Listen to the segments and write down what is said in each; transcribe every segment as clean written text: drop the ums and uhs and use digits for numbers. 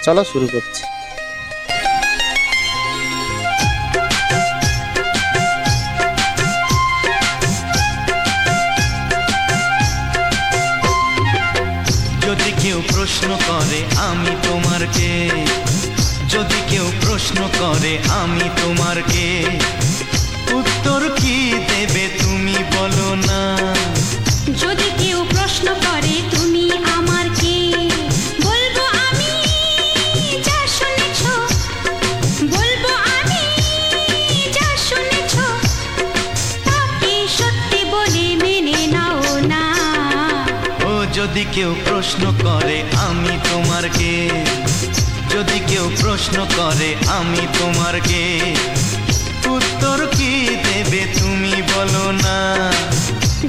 চলো শুরু করছি। যদি কেউ প্রশ্ন করে আমি তোমার কে, যদি কেউ প্রশ্ন করে আমি তোমার কে, উত্তর কি দেবে তুমি বলো না। যদি কেউ প্রশ্ন করে তুমি আমার কে, বলবো আমি যা শুনেছ, বলবো আমি যা শুনেছ, তাকে সত্যি বলে মেনে নাও না। ও যদি কেউ প্রশ্ন করে আমি তোমার কে, যদি কেউ প্রশ্ন করে আমি তোমার কে, উত্তর কি দেবে তুমি বলো না।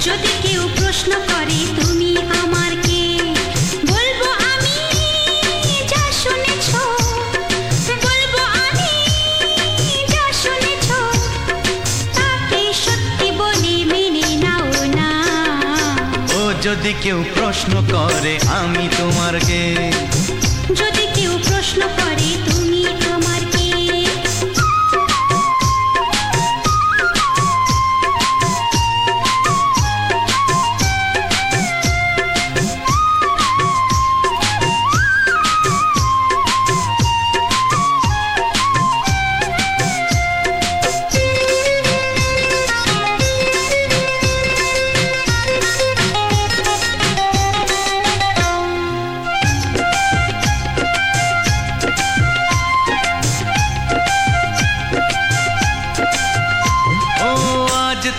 যদি কেউ প্রশ্ন করে তুমি আমার কে, বলবো আমি যা শুনেছ, বলবো আমি যা শুনেছ, তাকে সত্যি বলে মেনে নাও না। ও যদি কেউ প্রশ্ন করে আমি তোমার কে, যদি কেউ প্রশ্ন করে তুমি আমার কে।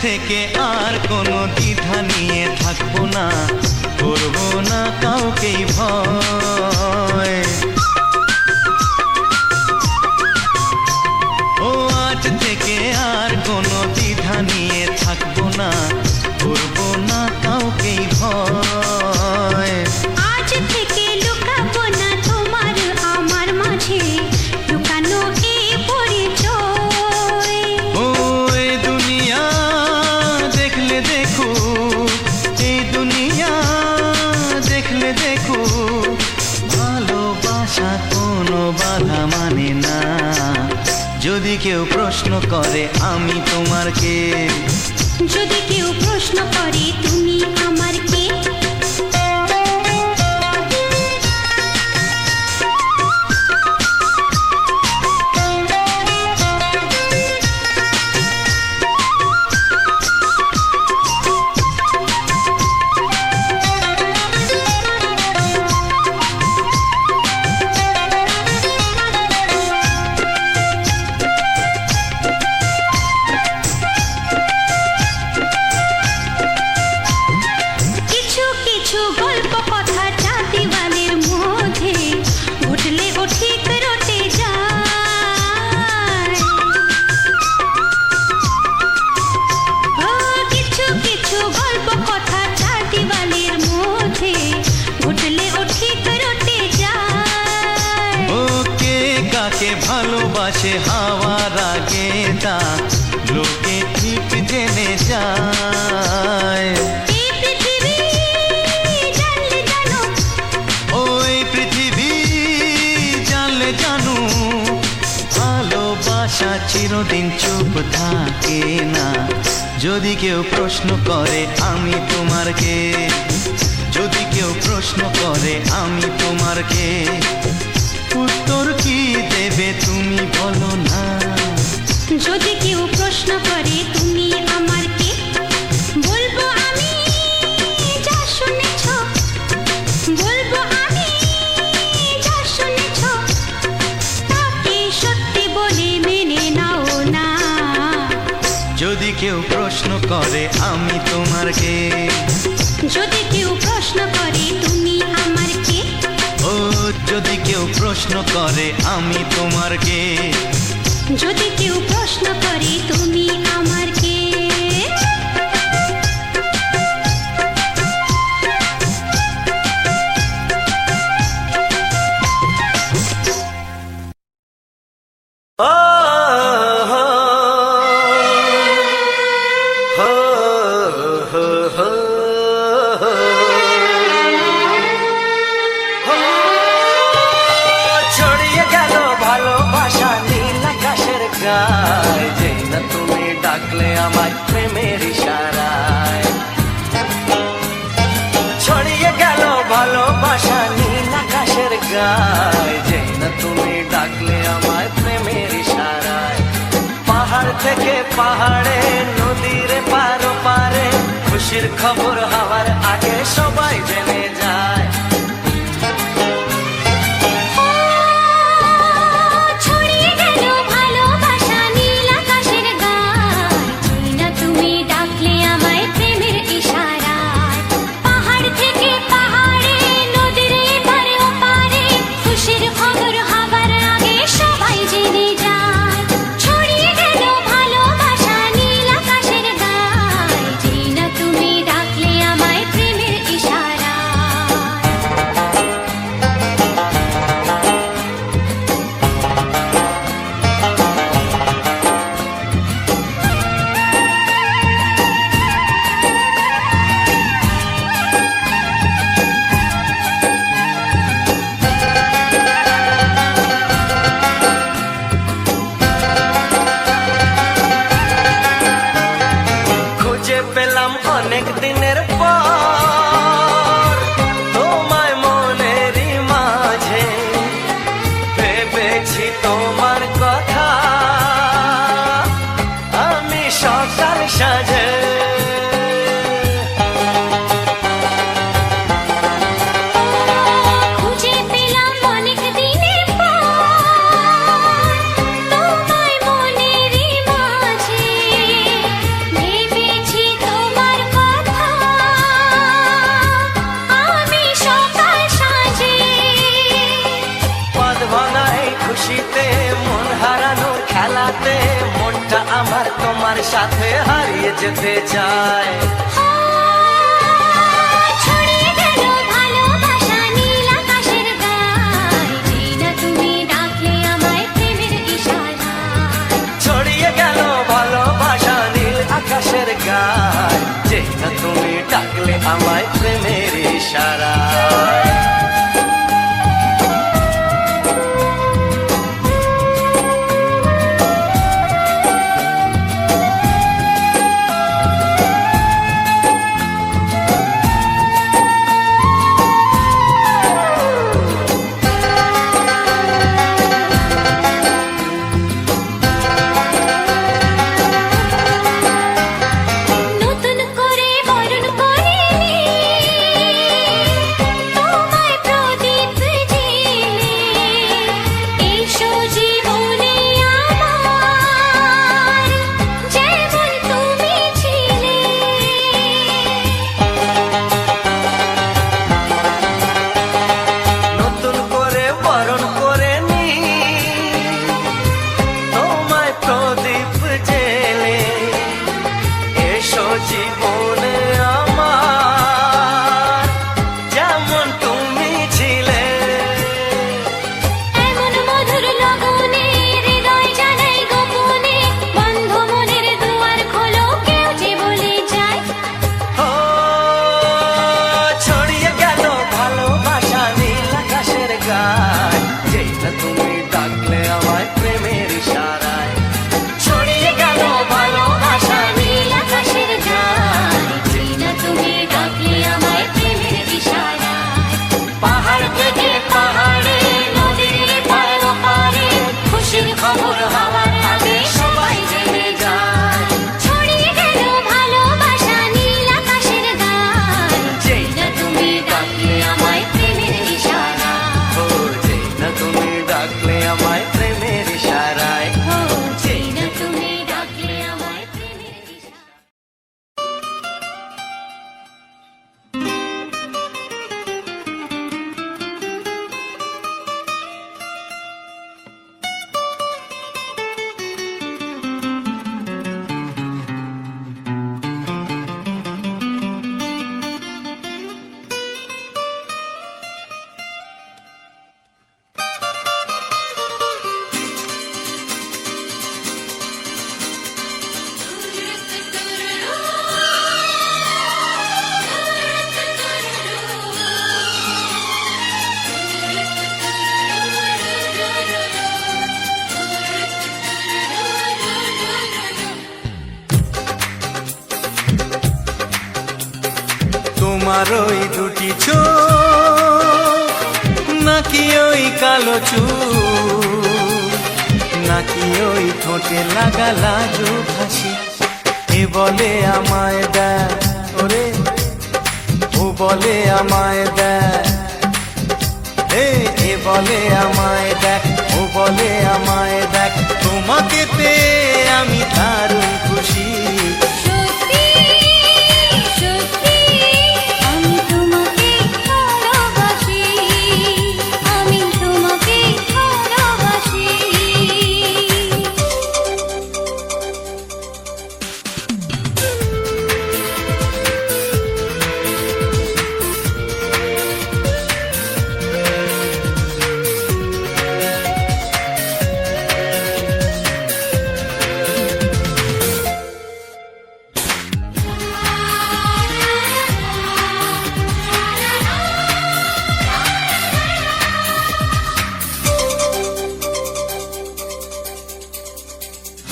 থেকে আর কোনো দ্বিধা নিয়ে থাকবো না, করবো না কাউকেই ভয়। ও আজ থেকে আর কোনো দ্বিধা নিয়ে থাকবো না, করবো না কাউকেই ভয়। আজ থেকে লুকাবো না তোমার আমার মাঝে লুকানো এই পরিচয়। ও এই দুনিয়া দেখলে দেখো, এই দুনিয়া দেখলে দেখো, ভালোবাসা কোনো বাধা মানে না। যদি কেউ প্রশ্ন করে আমি তোমার কে, যদি কেউ প্রশ্ন করে তুমি আমার কে। কিছু কিছু গল্প কথা যা দিওয়ালের মধ্যে ঘটলে ও ঠিক রটে যায়। ও কিছু কিছু গল্প কথা যা দিওয়ালের মধ্যে ঘটলে ও ঠিক রটে যায়। ও কে কাকে ভালোবাসে হাওয়ার আগে তা লোকে ঠিক জেনে যায়। এই পৃথিবী জানলে জানো, ওই পৃথিবী জানলে জানো, ভালোবাসা চিরদিন চুপ থাকে না। যদি কেউ প্রশ্ন করে আমি তোমার কে, যদি কেউ প্রশ্ন করে আমি তোমার কে, উত্তর কি দেবে তুমি বলো না। যদি কেউ প্রশ্ন করে তুমি আমার কে, বলবো আমি যা শুনেছ, বলবো আমি যা শুনেছ, তাকে সত্যি বলে মেনে নাও না। যদি কেউ প্রশ্ন করে আমি তোমার কে, যদি কেউ প্রশ্ন করে তুমি আমার কে। ও যদি কেউ প্রশ্ন করে আমি তোমার কে, যদি কেউ প্রশ্ন করে তুমি আমার কে। ছোট গায়, যেই না তুমি ডাকলে আমায় প্রেমের ইশারায়। ছড়িয়ে গেল ভালোবাসা নীল আকাশের গায়, যেই না তুমি ডাকলে আমায় প্রেমের ইশারায়। পাহাড় থেকে পাহাড়ে, নদীর পারো পারে, খুশির খবর হওয়ার আগে সবাই জেনে যায়। ছড়িয়ে গেল ভালোবাসা নীল আকাশের গায়, যেই না তুমি ডাকলে আমায় প্রেমের ইশারায়। পাহাড় থেকে পাহাড়ে, নদীর এপারে ওপারে, খুশির খবর হবার আগে সবাই জেনে যায়। ছড়িয়ে গেল ভালোবাসা নীল আকাশের গায়, যেই না তুমি ডাকলে আমায় প্রেমের ইশারায়। খুঁজে পেলাম অনেক দিনের পর তোমায় মনেরই মাঝে, ভেবেছি তোমার কথা আমি সকাল সাজে। খুঁজে পেলাম অনেক দিনের পর তোমায় মনেরই মাঝে, ভেবেছি তোমার কথা আমি সকাল সাজে। পদ ভাঙা এই খুশিতে, মন হারানোর খেলাতে, মনটা আমার তোমার সাথে হারিয়ে যেতে চায়। ছড়িয়ে গেল ভালোবাসা নীল আকাশের গায়, যেই না তুমি ডাকলে আমায় প্রেমের ইশারায়। ছড়িয়ে গেল ভালোবাসা নীল আকাশের গায়, যেই না তুমি ডাকলে আমায় প্রেমের ইশারায়। নতুন করে বরণ করিনি তোমায় তোমার ওই দুটি চোখ নাকি ওই কালো চুল, নাকি ওই ঠোঁটে লাগা লাজুক হাসি। এ বলে আমায় দেখ ওরে, ও বলে আমায় দেখ, এ বলে আমায় দেখ, ও বলে আমায় দেখ, তোমাকে পেয়ে আমি দারুণ খুশি। সত্যি সত্যি আমি তোমাকে ভালোবাসি, আমি তোমাকে ভালোবাসি।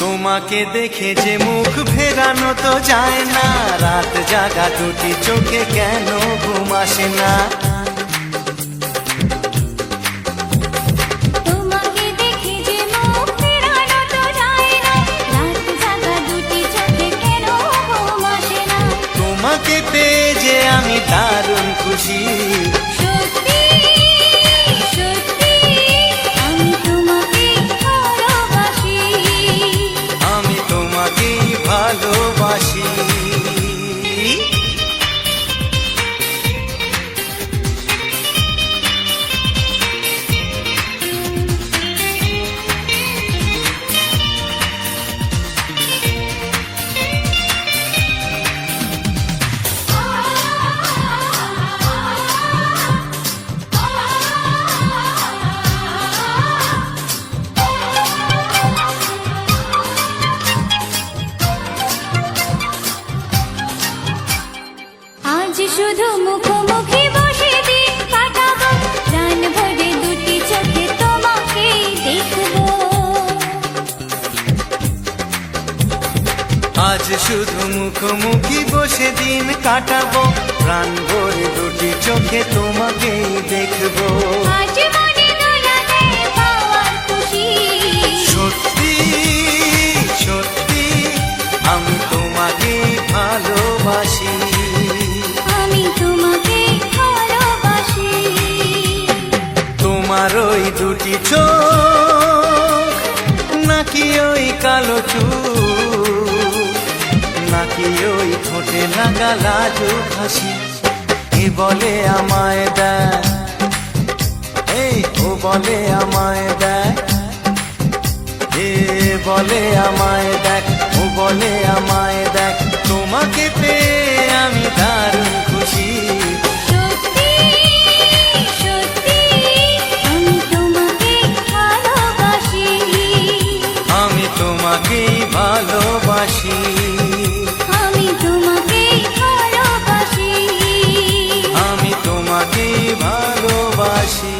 তোমাকে দেখে যে মুখ ফেরানো তো যায় না, রাত জাগা দুটি চোখে কেন ঘুম আসে না। তোমাকে দেখে যে মুখ ফেরানো তো যায় না, রাত জাগা দুটি চোখে কেন ঘুম আসে না। তোমাকে পেয়ে যে আমি দারুণ খুশি। সত্যি সত্যি আমি তোমাকে ভালোবাসি, আমি তোমাকেই ভালোবাসি। আজ শুধু মুখোমুখি বসে দিন কাটাবো, প্রাণ ভরে দুটি চোখে তোমাকে দেখবো। আজ শুধু মুখোমুখি বসে দিন কাটাবো, প্রাণ ভরে দুটি চোখে তোমাকেই দেখবো। আজ মনে দোলাতে পাওয়ার খুশি। সত্যি সত্যি আমি তোমাকেই ভালোবাসি। আমি তোমাকে ভালোবাসি। তোমার ওই দুটি চোখ নাকি ওই কালো চুল, নাকি ওই ঠোঁটে লাগা লাজুক হাসি। এ বলে আমায় দেখ, এই ও বলে আমায় দেখ, এ বলে আমায় দেখ, ও বলে আমায় দেখ, তোমাকে পেয়ে আমি দারুণ খুশি। সত্যি সত্যি আমি তোমাকে ভালোবাসি, আমি তোমাকেই ভালোবাসি। আমি তোমাকে ভালোবাসি। আমি তোমাকেই ভালোবাসি।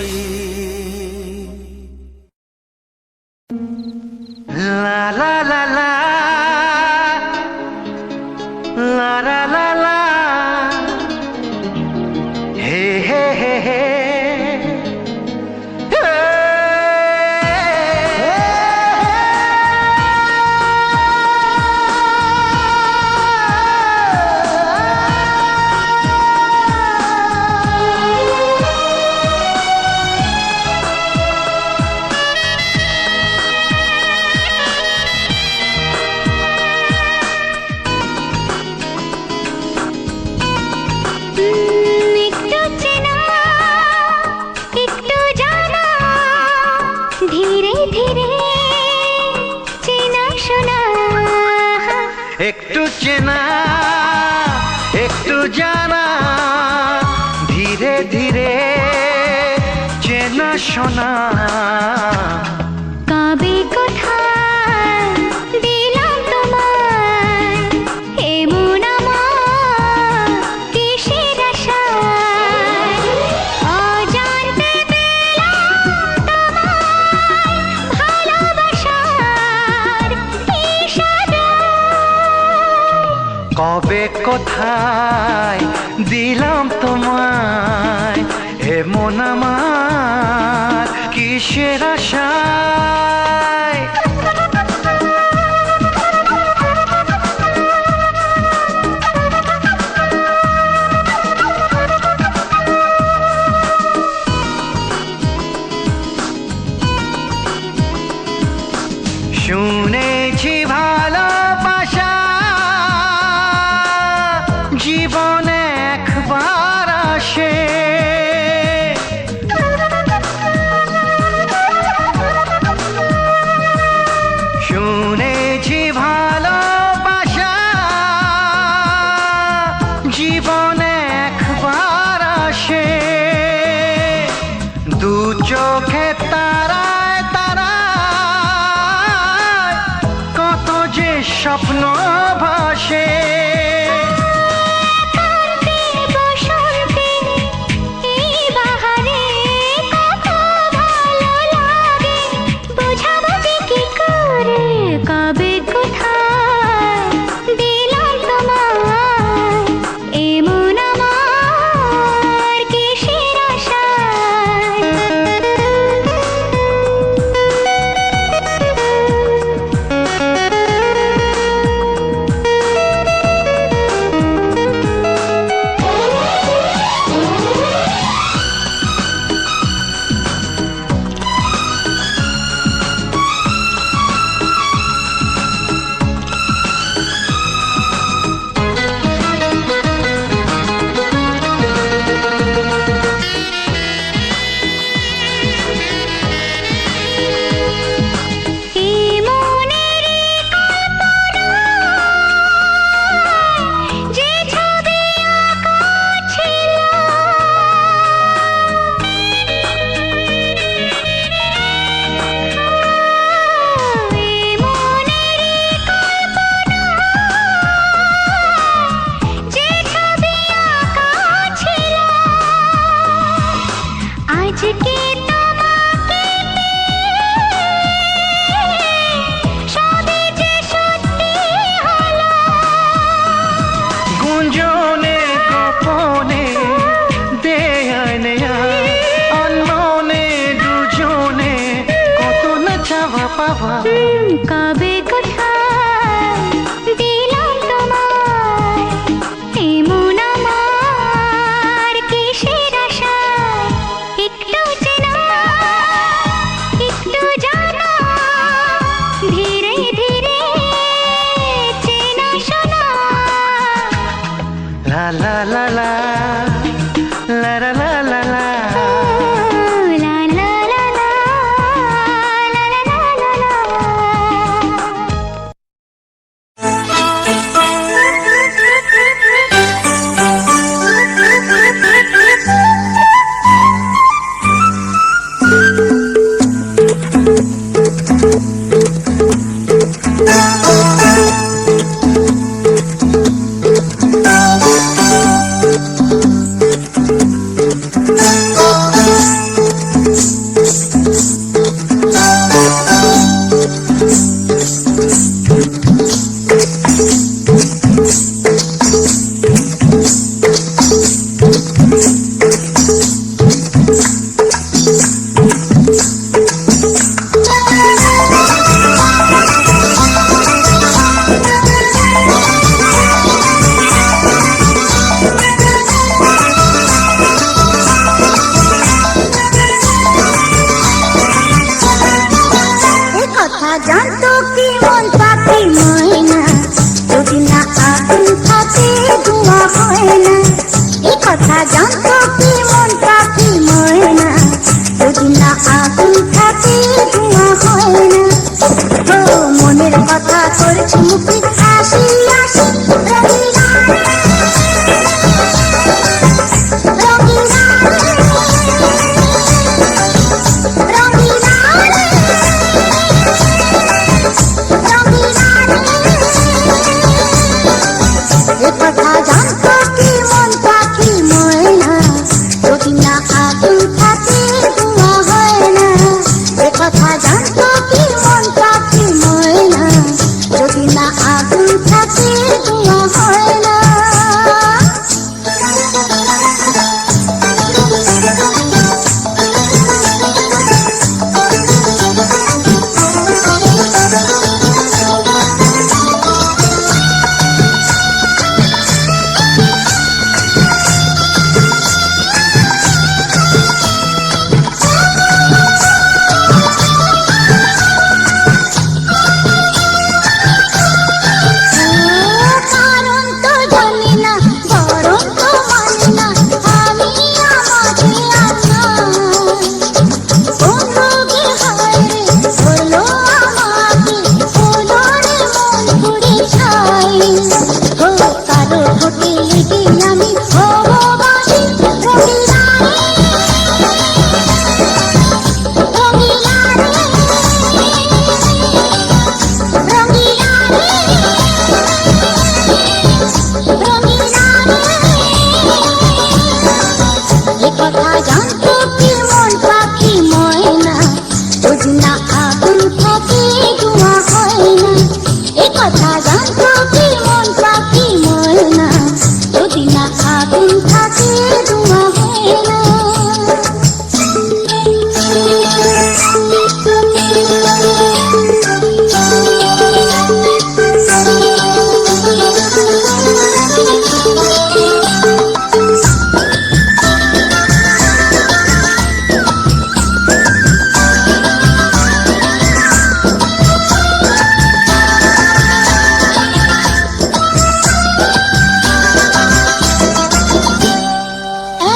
লা লা লা লা লা লা লা লা, হে হে হে হে, একটু চেনা একটু জানা, ধীরে ধীরে চেনা শোনা। একটু চেনা একটু জানা, ধীরে ধীরে চেনা শোনা। কবে কোথায় দিলাম তোমায় এমন আমার কিসের আশায়, অজান্তে পেলাম তোমায় ভালোবাসার ইশারায়। কবে কোথায় দিলাম তোমায় এ মন আমার কিসের আশায় শুনেছি ভালোবাসা জীবনে একবার আসে শুনেছি ভালোবাসা জীবনে একবার আসে দু চোখে তারায় তারায় কত যে স্বপ্ন ভাসে কবে কোথায় দিলাম তোমায় এমন আমার কিসের আশায় একটু চেনা একটু জানা ধীরে ধীরে চেনা শোনা লা লা লা লা লা লা লা লা লা জানতো কি মন পাখি ময়না যদি না আগুন থাকে ধোঁয়া হয় না এই কথা জানতো কি মন পাখি ময়না যদি না আগুন থাকে ধোঁয়া হয় না ও মনের কথা করছি মুখে হাসি হাসি কথা জানতো কি মন পাখি ময়না যদি না আগুন থাকে ধোঁয়া হয় না, এ কথা জানতো কি মন পাখি ময়না, যদি না আগুন থাকে ধোঁয়া হয় না।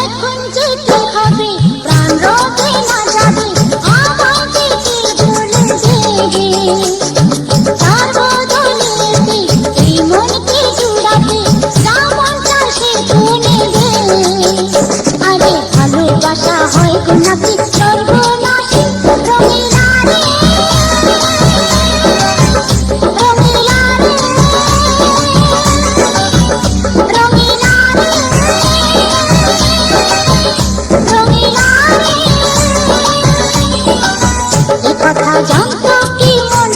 এখন যেতে হবে প্রাণ রবে না যাবে আমাকে কি বলে দেবে, তার বদলেতে এই মনকে জুড়াতে যেমনটা সে শুনে দে। আরে ভালোবাসা হয় গো নাকি সর্বনাশী, রঙিলা রে রঙিলা রে রঙিলা রে রঙিলা রে। এ কথা জানতো কি মন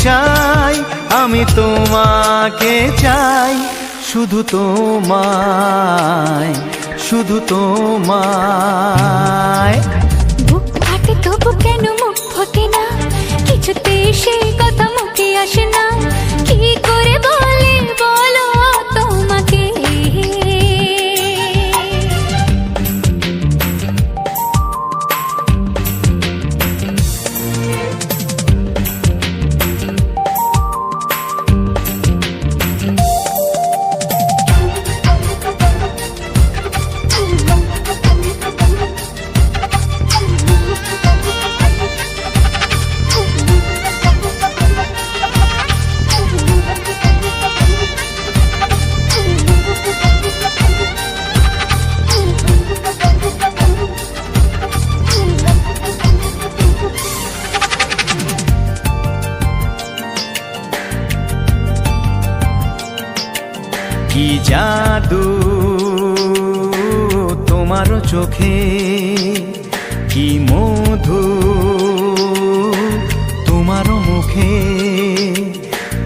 চাই, আমি তোমাকে চাই, শুধু তোমায়, শুধু তোমায়। বুক ফাটে তবু কেন মুখ ফোটে না, কিছুতে সেই কথা মুখে আসে না, কি করে বলে বলো তোমাকে। কি জাদু তোমারও চোখে, কি মধু তোমারও মুখে,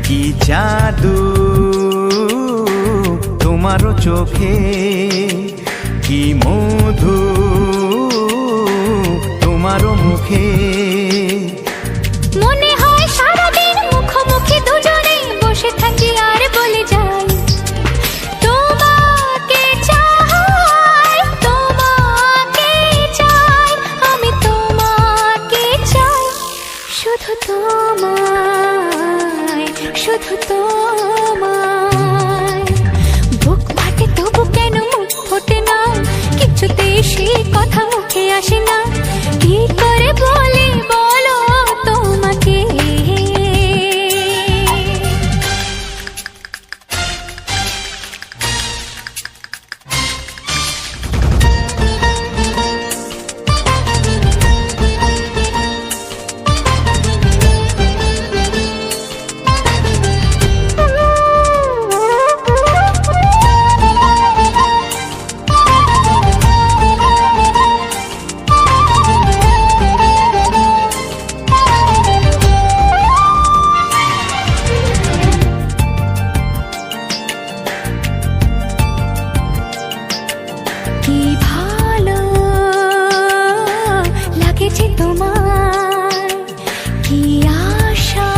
কি জাদু তোমারও চোখে, কি মধু তোমারও মুখে। মনে হয় সারাদিন মুখোমুখি দুজনে বসে থাকি আর বলে যাই, তোমাকে চাই, তোমাকে চাই, আমি তোমাকে চাই, শুধু তোমায়, শুধু তোমায়। বুক ফাটে তবু কেন মুখ ফোটে না, কিছুতে সেই কথা মুখে আসে না, কি করে বলে বলো তোমাকে। কি ভালো লাগেছে তোমার, কি আশা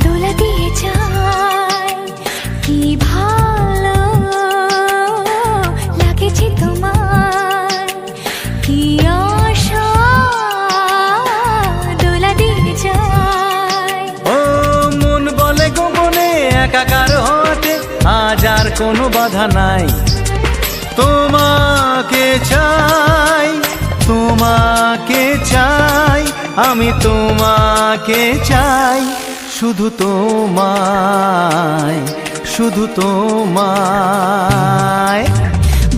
দোলা দিয়ে যায়, কি ভালো লাগেছে তোমার, কি আশা দোলা দিয়ে যায়। ও মন বলে গোপনে একাকার হতে আজ আর কোনো বাধা নাই, তোমাকে চাই, তোমাকে চাই, আমি তোমাকে চাই, শুধু তোমায়, শুধু তোমায়।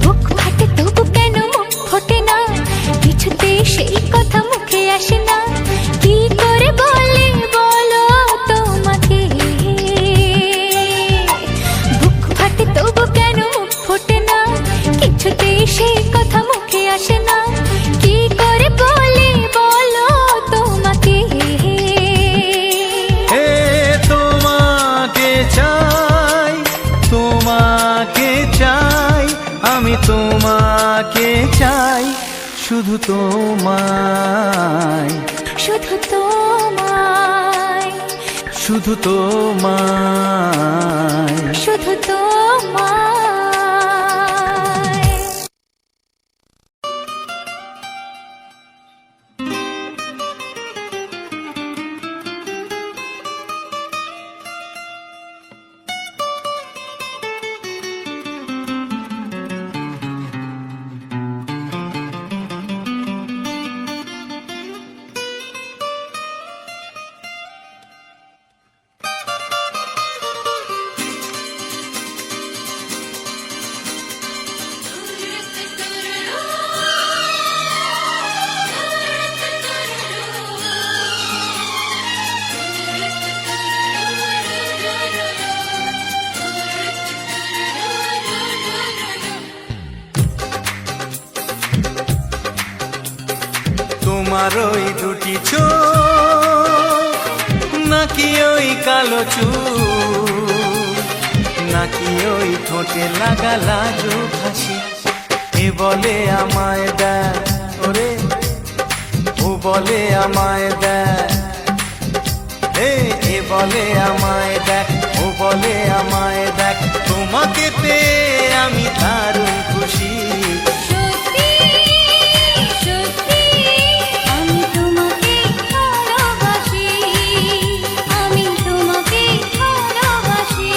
বুক ফাটে তবু কেন মুখ ফোটে না, কিছুতে সেই কথা মুখে আসে না, কি করে বলে বলো তোমাকে। বুক ফাটে তবু কেন মুখ ফোটে না, কিছুতে সেই কথা মুখে আসে না, কি করে বলে বলো তোমাকে। হে তোমাকে চাই, তোমাকে চাই, আমি তোমাকে চাই, শুধু তোমায়, শুধু তোমায়, শুধু তোমায়। শুধু তোমায়। তোমার ওই দুটি চোখ নাকি ওই কালো চুল, নাকি ওই ঠোঁটে লাগা লাজুক হাসি। এ বলে আমায় দেখ ওরে, ও বলে আমায় দেখ, এ বলে আমায় দেখ, ও বলে আমায় দেখ, তোমাকে পেয়ে আমি দারুণ খুশি। সত্যি সত্যি আমি তোমাকে ভালোবাসি, আমি তোমাকে ভালোবাসি।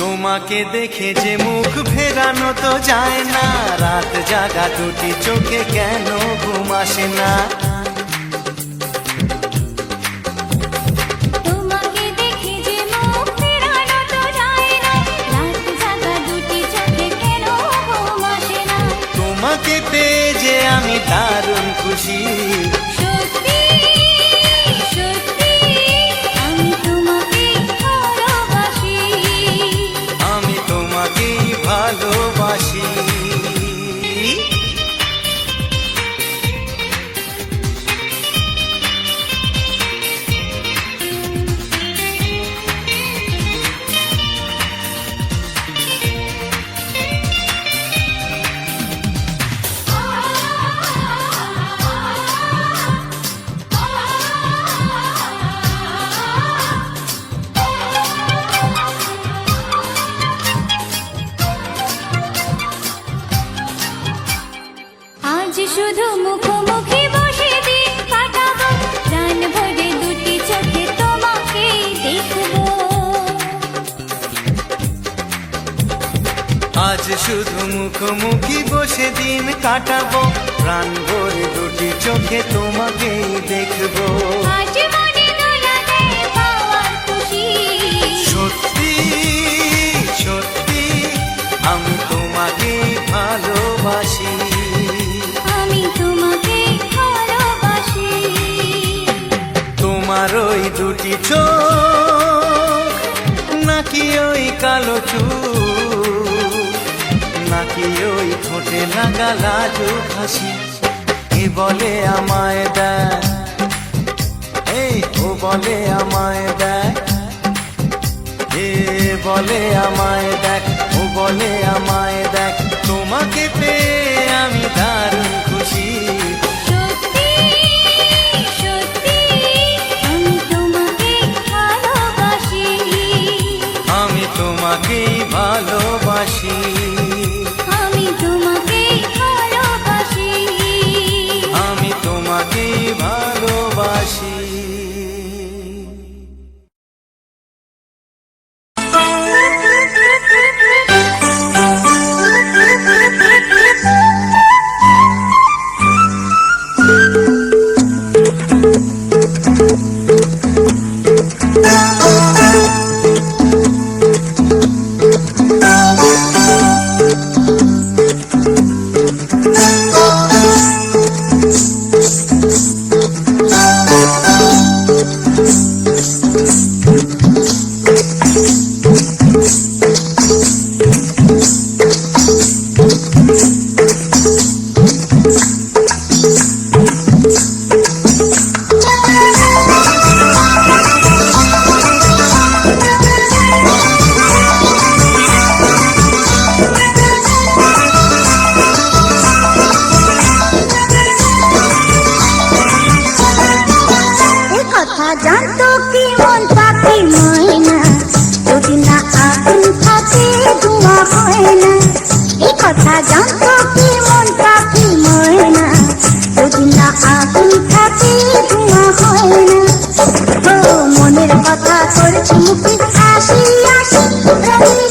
তোমাকে দেখে যে মুখ ফেরানো তো যায় না, রাত জাগা দুটি চোখে কেন ঘুম আসে না। তোমাকে দেখে যে মুখ ফেরানো তো যায় না, রাত জাগা দুটি চোখে কেন ঘুম আসে না। তোমাকে পেয়ে যে আমি দারুণ খুশি। সত্যি সত্যি আমি তোমাকে ভালোবাসি, আমি তোমাকেই ভালোবাসি। আজ শুধু মুখোমুখি বসে দিন কাটাবো, প্রাণ ভরে দুটি চোখে তোমাকে দেখবো। আজ শুধু মুখোমুখি বসে দিন কাটাবো, প্রাণ ভরে দুটি চোখে তোমাকেই দেখবো। আজ মনে দোলা দেয় পাওয়ার খুশি। সত্যি সত্যি আমি তোমাকেই ভালোবাসি। আমি তোমাকে ভালোবাসি। তোমার ওই দুটি চোখ, নাকি ওই কালো চুল, নাকি ওই ঠোঁটে লাগা লাজুক হাসি। এ বলে আমায় দেখ, ও বলে আমায় দেখ, এ বলে আমায় দেখ, ও বলে আমায় দেখ, তোমাকে পেয়ে আমি দারুণ খুশি। সত্যি সত্যি আমি তোমাকে ভালোবাসি, আমি তোমাকেই ভালোবাসি। আমি তোমাকে ভালোবাসি। আমি তোমাকেই ভালোবাসি। জানতো কি মন পাখি ময়না, যদি না আগুন থাকে ধোঁয়া হয় না। এই কথা জানতো কি মন পাখি ময়না, যদি না আগুন থাকে ধোঁয়া হয় না। ও মনের কথা করছি মুখে হাসি হাসি, রঙিন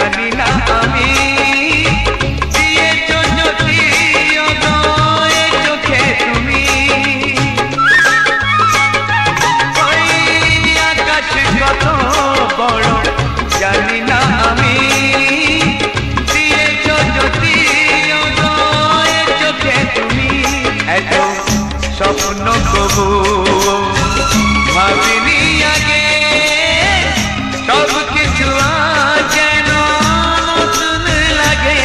জানি না আমি দিয়েছ যদি অদয় চোখে তুমি ওই আকাশ কত বড় জানি না আমি দিয়েছ যদি অদয় চোখে তুমি এত স্বপ্ন কবু ভাবিনি আগে সব কিছু যেন নতুন লাগে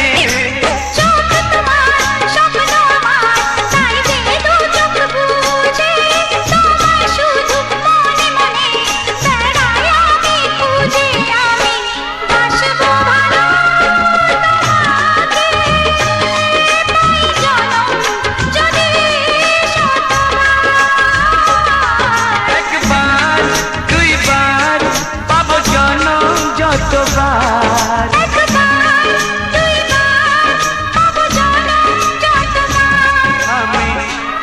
চোখ তোমার স্বপ্ন আমার তাই যে দু চোখ বুঝে তোমায় শুধু মনে মনে বেড়াই আমি খুঁজে আমি বাসবো ভালো তোমাকে তাই জনম যদি একবার দুইবার পাবো জনম যতবার আমি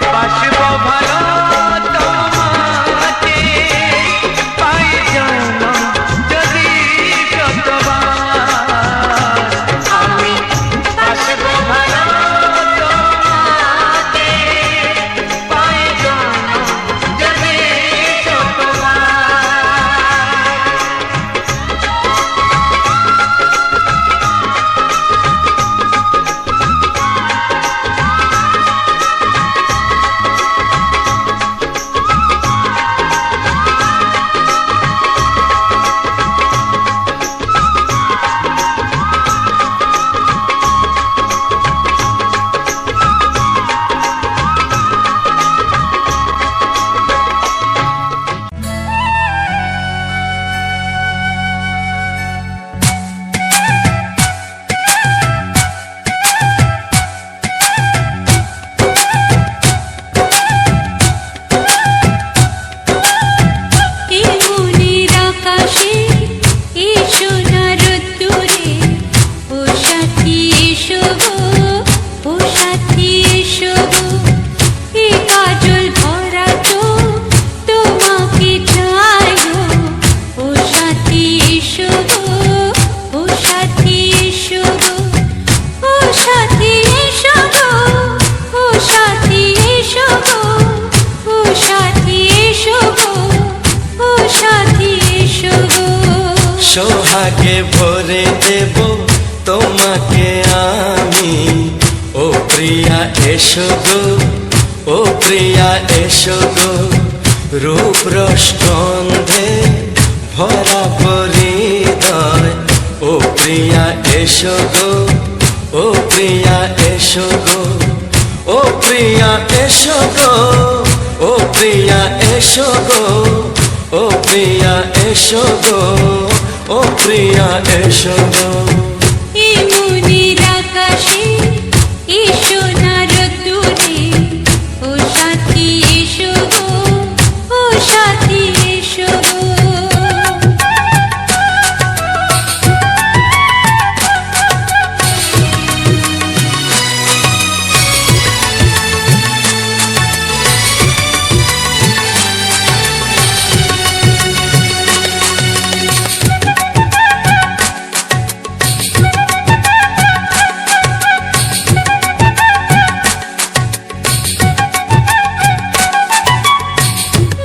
বাসবো ভালো তোমাকে পাই জনম যদি যতবার আমি বাসবো ভালো তোমাকে পাই জনম যদি যতবার এই মনের আকাশে এসো না রোদ্দুরে ও সাথী এসো গো ও সাথী এসো গো এই কাজল ভরা তো তোমাকে চাই গো ও সাথী এসো গো ও সাথী এসো গো ও সাথী এসো গো ও সাথী এসো গো ও সাথী এসো গো ও সাথী এসো গো সোহাগে ভরে দেব তোমাকে আমি ও প্রিয়া এসো গো ও প্রিয়া এসো গো রূপ রসগন্ধে ভরা পরিদয় ও প্রিয়া এসো গো ও প্রিয়া এসো গো ও প্রিয়া এসো গো ও প্রিয়া এসো গো ও প্রিয়া এসো গো ও প্রিয়া এসো গো এই মনের আকাশে এসো না রোদ্দুরে ও সাথী এসো গো ও সাথী এসো গো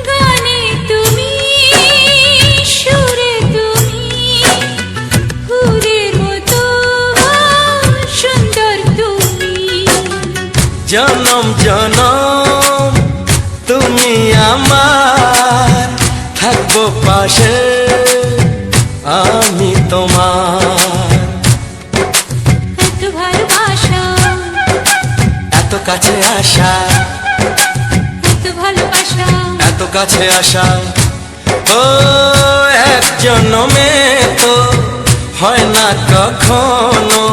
গানে তুমি সুরে তুমি ফুলের মতো সুন্দর তুমি জনম জনম তুমি আমার থাকবো পাশে আমি তোমার এত ভালোবাসা এত কাছে আসা এত ভালোবাসা এত কাছে আসা ও এক জন্মে তো হয় না কখনো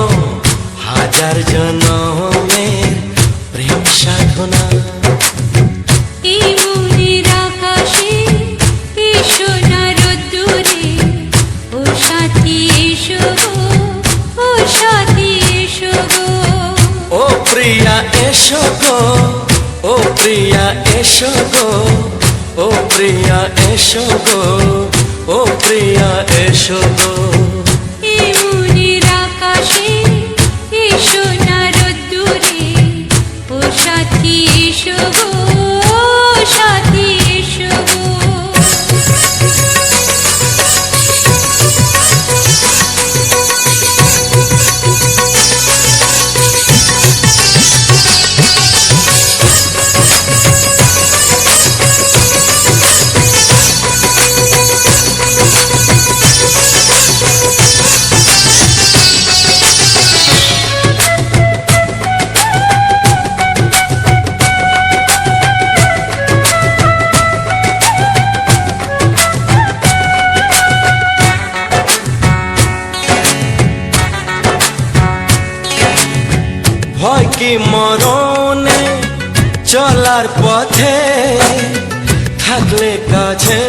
হাজার জন্মের প্রেম সাধনা এই মনের আকাশে এসো না রোদ্দুরে ও সাথী এসো গো ও সাথী এসো গো ও প্রিয়া এসো গো ও প্রিয়া এসো গো ও প্রিয়া এসো গো ও প্রিয়া এসো গো এই মনের সাথী এসো গো, সাথী এসো গো। ভয় কি মরণে চলার পথে, থাকলে কাছে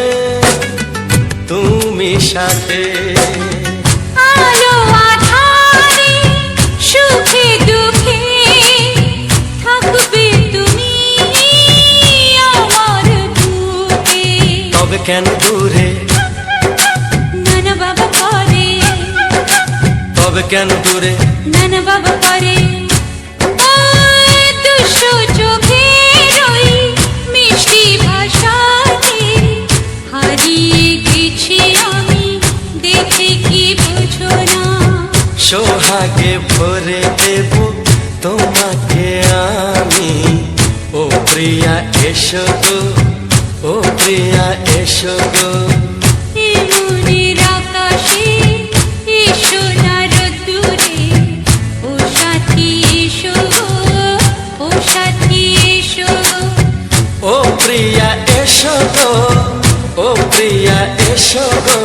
তুমি সাথে। আলো আঁধারে সুখে দুঃখে থাকবে তুমি আমার বুকে। তবে কেন দূরে, নানা বাবা করে, তবে কেন দূরে, নানা বাবা করে। ওই দুশো চোখের ওই মিষ্টি ভাষাতে হারিয়ে গেছি আমি, দেখে কি বুঝো না। সোহাগে ভরে দেব তোমাকে আমি, ও প্রিয়া এসো গো, ও প্রিয়া এসো গো। এমনের আকাশে এসো না রোদ্দুরে, ও সাথী এসো গো, ও সাথী এসো গো। ও প্রিয়া এসো গো, ও প্রিয়া এসো গো।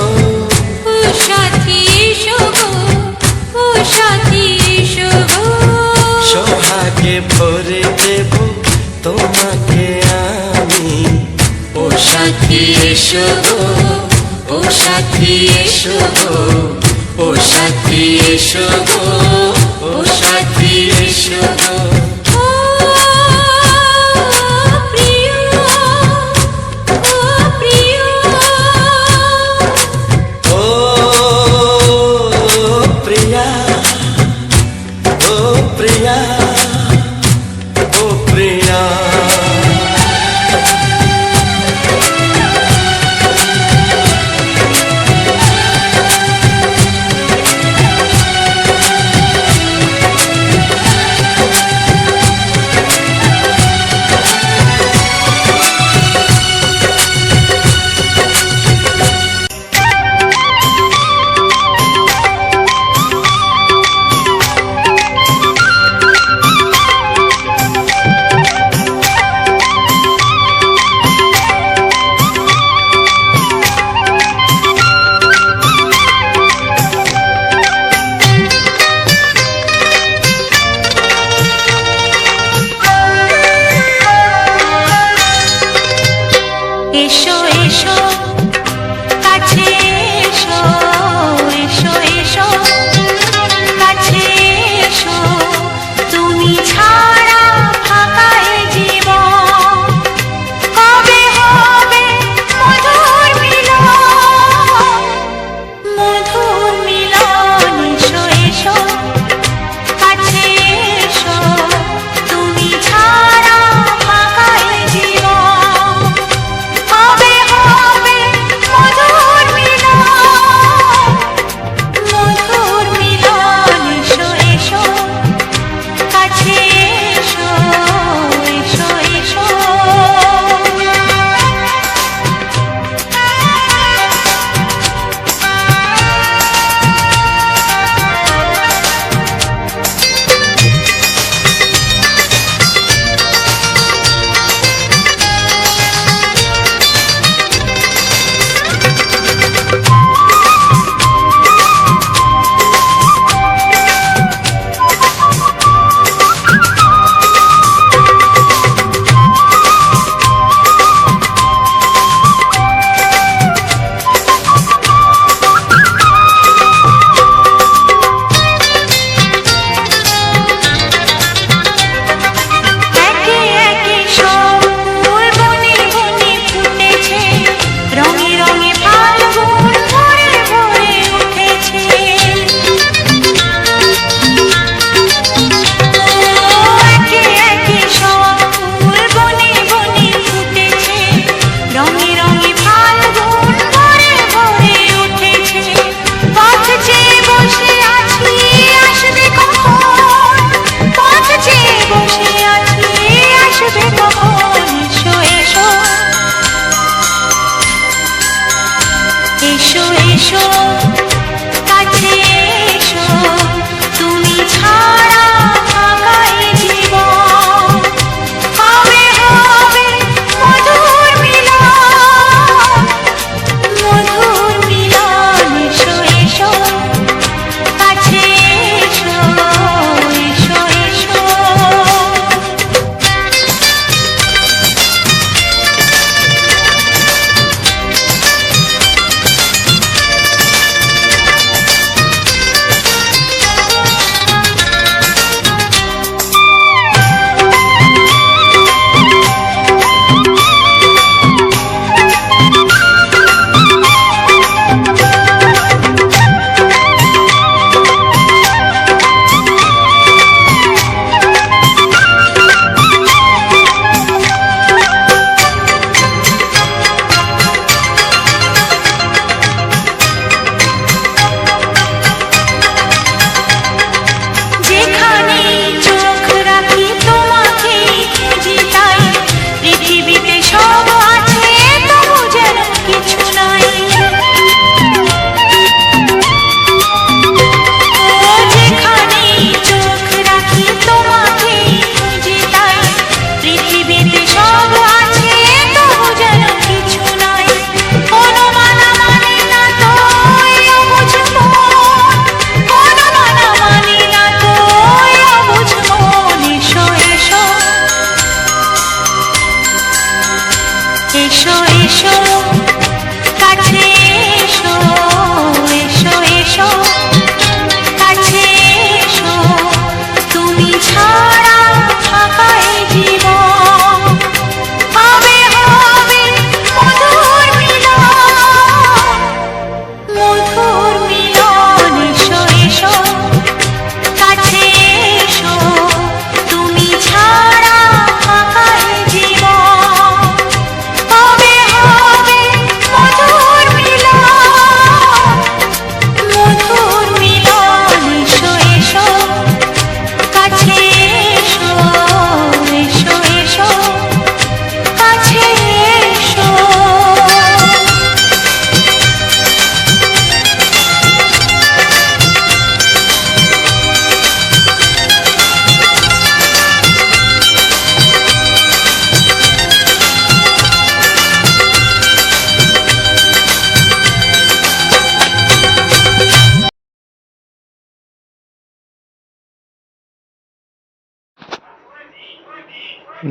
ও সাথী এসো গো, ও সাথী এসো গো। সোহাগে ভরে দেব তোমাকে আমি, ও সাথী এসো গো, ও সাথী এসো গো, ও সাথী এসো গো, ও সাথী এসো গো। ও প্রিয়, ও প্রিয়, ও প্রিয়া, ও প্রিয়া, ও প্রিয়া। এসো কাছে এসো এসো এসো কাছে এসো তুমি ছাড়া থাকা এই জীবন হবে হবে মধুর মিলন এসো এসো কাছে এসো তুমি ছাড়া থাকা এই জীবন হবে হবে মধুর মিলন এসো এসো কাছে এসো এসো এসো কাছে এসো।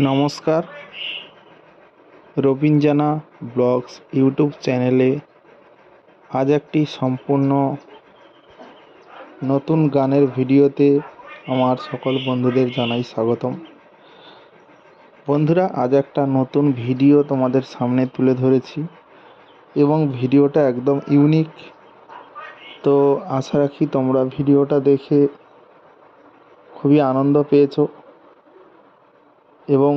নমস্কার, রবিন জানা ব্লগস ইউটিউব চ্যানেলে আজ একটি সম্পূর্ণ নতুন গানের ভিডিওতে আমার সকল বন্ধুদের জানাই স্বাগতম। বন্ধুরা, আজ একটা নতুন ভিডিও তোমাদের সামনে তুলে ধরেছি এবং ভিডিওটা একদম ইউনিক। তো আশা রাখি তোমরা ভিডিওটা দেখে খুবই আনন্দ পেয়েছো এবং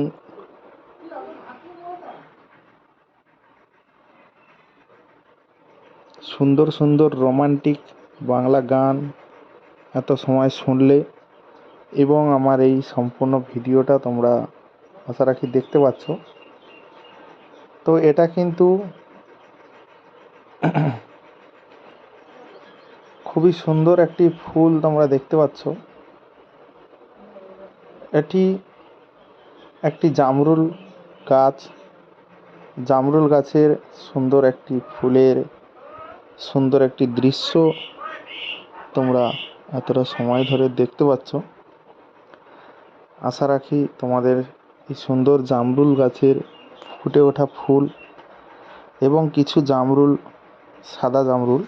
সুন্দর সুন্দর রোমান্টিক বাংলা গান এত সময় শুনলে এবং আমার এই সম্পূর্ণ ভিডিওটা তোমরা আশা রাখি দেখতে পাচ্ছ। তো এটা কিন্তু খুবই সুন্দর একটি ফুল তোমরা দেখতে পাচ্ছ। এটি একটি জামরুল গাছ। জামরুল গাছের সুন্দর একটি ফুলের সুন্দর একটি দৃশ্য তোমরা এতটা সময় ধরে দেখতে পাচ্ছ। আশা রাখি তোমাদের এই সুন্দর জামরুল গাছের ফুটে ওঠা ফুল এবং কিছু জামরুল, সাদা জামরুল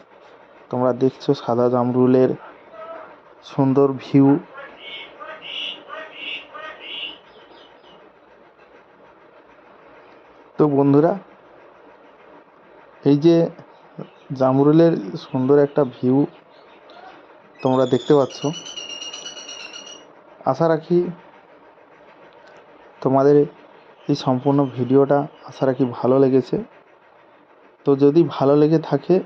তোমরা দেখছো, সাদা জামরুলের সুন্দর ভিউ। তো বন্ধুরা, এই যে জামরুলের সুন্দর একটা ভিউ তোমরা দেখতে পাচ্ছ, আশা রাখি তোমাদের এই সম্পূর্ণ ভিডিওটা আশা রাখি ভালো লেগেছে। তো যদি ভালো লেগে থাকে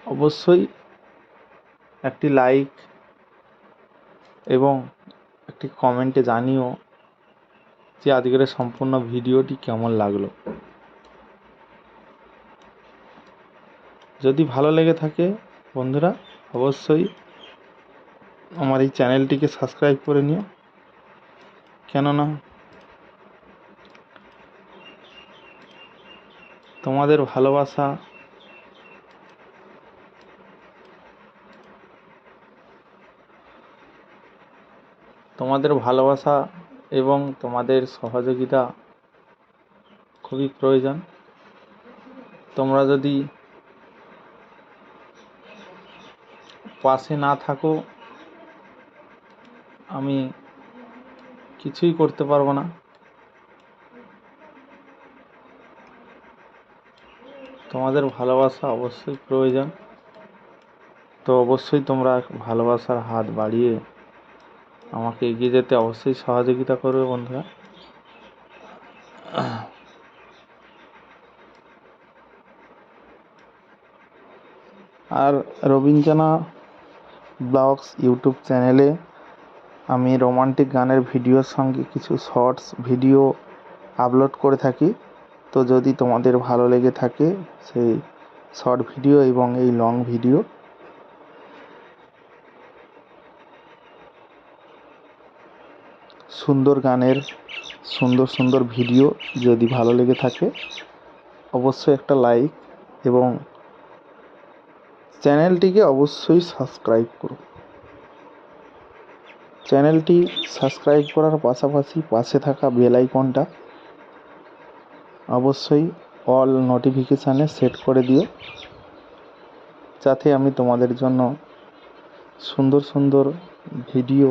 অবশ্যই একটি লাইক এবং একটি কমেন্টে জানিও যে আজকের সম্পূর্ণ ভিডিওটি কেমন লাগলো। যদি ভালো লেগে থাকে বন্ধুরা অবশ্যই আমার এই চ্যানেলটিকে সাবস্ক্রাইব করে নিও, কেননা তোমাদের ভালোবাসা এবং তোমাদের সহযোগিতা খুবই প্রয়োজন। তোমরা যদি পাশে না থাকো আমি কিছুই করতে পারবো না। তোমাদের ভালোবাসা অবশ্যই প্রয়োজন। তো অবশ্যই তোমরা ভালোবাসার হাত বাড়িয়ে আমাকে এগিয়ে যেতে অবশ্যই সহযোগিতা করবে বন্ধুরা। আর রবিন জানা ব্লগস ইউটিউব চ্যানেলে আমি রোমান্টিক গানের ভিডিওর সঙ্গে কিছু শর্টস ভিডিও আপলোড করে থাকি। তো যদি তোমাদের ভালো লেগে থাকে সেই শর্ট ভিডিও এবং এই লং ভিডিও, সুন্দর গানের সুন্দর সুন্দর ভিডিও যদি ভালো লেগে থাকে অবশ্যই একটা লাইক এবং চ্যানেলটিকে অবশ্যই সাবস্ক্রাইব করো। চ্যানেলটি সাবস্ক্রাইব করার পাশাপাশি পাশে থাকা বেল আইকনটা অবশ্যই অল নোটিফিকেশানে সেট করে দিও, যাতে আমি তোমাদের জন্য সুন্দর সুন্দর ভিডিও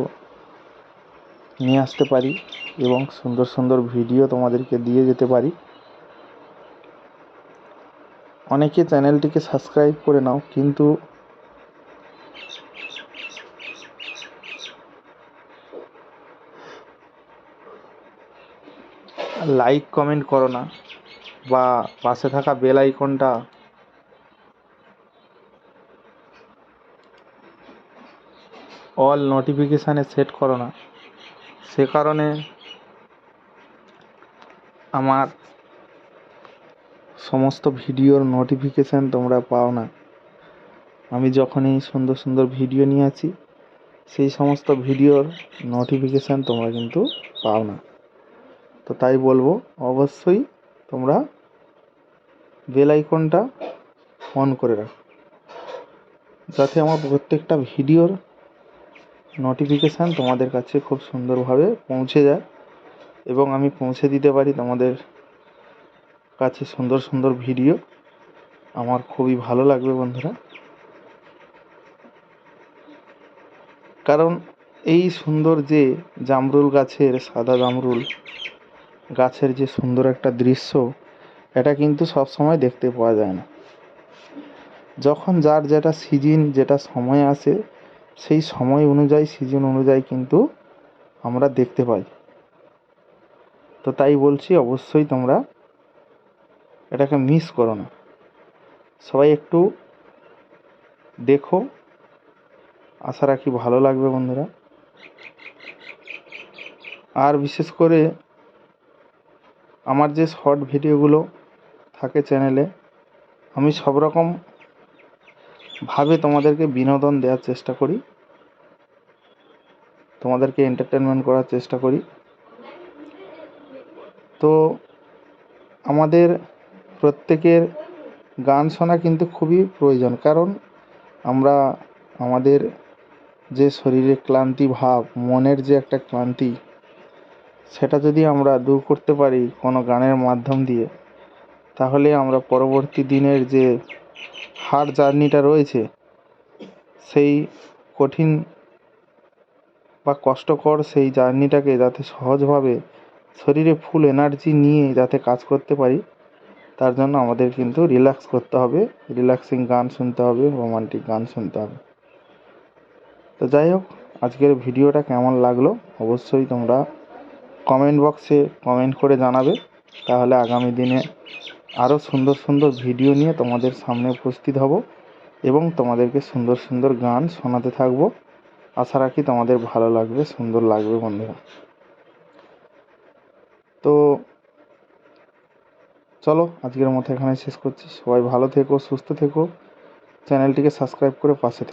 নিয়ে আসতে পারি এবং সুন্দর সুন্দর ভিডিও তোমাদেরকে দিয়ে যেতে পারি। অনেকে চ্যানেলটিকে সাবস্ক্রাইব করে নাও, কিন্তু লাইক কমেন্ট করো না, বা পাশে থাকা বেল আইকনটা অল নোটিফিকেশানে সেট করো না। সে কারণে আমার সমস্ত ভিডিওর নোটিফিকেশান তোমরা পাও না। আমি যখনই সুন্দর সুন্দর ভিডিও নিয়ে আসি, সেই সমস্ত ভিডিওর নোটিফিকেশান তোমরা কিন্তু পাও না। তো তাই বলবো, অবশ্যই তোমরা বেল আইকনটা অন করে রাখো, যাতে আমার প্রত্যেকটা ভিডিওর নোটিফিকেশান তোমাদের কাছে খুব সুন্দরভাবে পৌঁছে যায় এবং আমি পৌঁছে দিতে পারি তোমাদের কাছে সুন্দর সুন্দর ভিডিও। আমার খুবই ভালো লাগবে বন্ধুরা, কারণ এই সুন্দর যে জামরুল গাছের, সাদা জামরুল গাছের যে সুন্দর একটা দৃশ্য, এটা কিন্তু সব সময় দেখতে পাওয়া যায় না। যখন যার যেটা সিজন, যেটা সময় আসে, সেই সময় অনুযায়ী, সিজন অনুযায়ী কিন্তু আমরা দেখতে পাই। তো তাই বলছি, অবশ্যই তোমরা এটাকে মিস করো না। সবাই একটু দেখো, আশা রাখি ভালো লাগবে বন্ধুরা। আর বিশেষ করে আমার যে শর্ট ভিডিওগুলো থাকে চ্যানেলে, আমি সব রকম ভাবে তোমাদেরকে বিনোদন দেওয়ার চেষ্টা করি, তোমাদেরকে এন্টারটেনমেন্ট করার চেষ্টা করি। তো আমাদের প্রত্যেকের গান শোনা কিন্তু খুবই প্রয়োজন, কারণ আমরা আমাদের যে শরীরে ক্লান্তি ভাব, মনের যে একটা ক্লান্তি, সেটা যদি আমরা দূর করতে পারি কোনো গানের মাধ্যম দিয়ে, তাহলে আমরা পরবর্তী দিনের যে হার্ড জার্নিটা রয়েছে, সেই কঠিন বা কষ্টকর সেই জার্নিটাকে যাতে সহজভাবে শরীরে ফুল এনার্জি নিয়ে যাতে কাজ করতে পারি, তার জন্য আমাদের কিন্তু রিল্যাক্স করতে হবে, রিল্যাক্সিং গান শুনতে হবে, রোমান্টিক গান শুনতে হবে। তো যাই হোক, আজকের ভিডিওটা কেমন লাগলো অবশ্যই তোমরা কমেন্ট বক্সে কমেন্ট করে জানাবে, তাহলে আগামী দিনে আরও সুন্দর সুন্দর ভিডিও নিয়ে তোমাদের সামনে উপস্থিত হব এবং তোমাদেরকে সুন্দর সুন্দর গান শোনাতে থাকবো। আশা রাখি তোমাদের ভালো লাগবে, সুন্দর লাগবে বন্ধুরা। তো চলো, আজকের মতো এখানে শেষ করছি। সবাই ভালো থেকো, সুস্থ থেকো, চ্যানেলটিকে সাবস্ক্রাইব করে পাশে থেকো।